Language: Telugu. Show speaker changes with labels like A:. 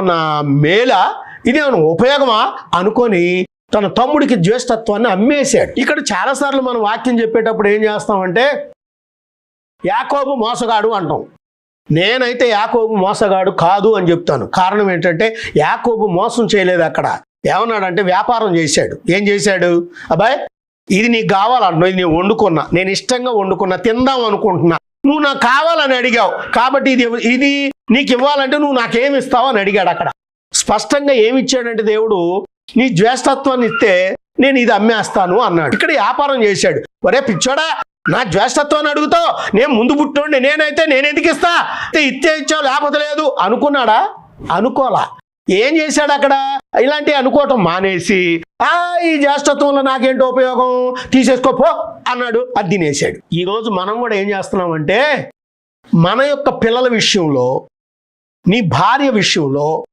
A: నా మేల ఇదేమన్నా ఉపయోగమా అనుకొని తన తమ్ముడికి జ్యేష్ఠత్వాన్ని అమ్మేశాడు. ఇక్కడ చాలాసార్లు మనం వాక్యం చెప్పేటప్పుడు ఏం చేస్తామంటే యాకోబు మోసగాడు అంటాం. నేనైతే యాకోబు మోసగాడు కాదు అని చెప్తాను. కారణం ఏంటంటే యాకోబు మోసం చేయలేదు. అక్కడ ఏమన్నాడంటే వ్యాపారం చేశాడు. ఏం చేశాడు? అబ్బాయి ఇది నీకు కావాలంటున్నావు, ఇది నేను వండుకున్నా, నేను ఇష్టంగా వండుకున్నా, తిందాం అనుకుంటున్నా, నువ్వు నాకు కావాలని అడిగావు కాబట్టి ఇది నీకు ఇవ్వాలంటే నువ్వు నాకేమి ఇస్తావు అని అడిగాడు. అక్కడ స్పష్టంగా ఏమి ఇచ్చాడంటే దేవుడు నీ జ్యేష్ఠత్వాన్ని ఇస్తే నేను ఇది అమ్మేస్తాను అన్నాడు. ఇక్కడ వ్యాపారం చేశాడు. ఒరే పిచ్చోడా, నా జ్యేష్ఠత్వాన్ని అడుగుతావు, నేను ముందు పుట్టినోండి, నేనైతే నేను ఎందుకు ఇస్తా, ఇచ్చే ఇచ్చావు లేకపోతే లేదు అనుకున్నాడా? అనుకోలా. ఏం చేశాడు? అక్కడ ఇలాంటివి అనుకోవటం మానేసి ఈ జ్యేష్ఠత్వంలో నాకేంటి ఉపయోగం, తీసేసుకోపో అన్నాడు. అది తినేశాడు. ఈరోజు మనం కూడా ఏం చేస్తున్నామంటే మన యొక్క పిల్లల విషయంలో, నీ భార్య విషయంలో,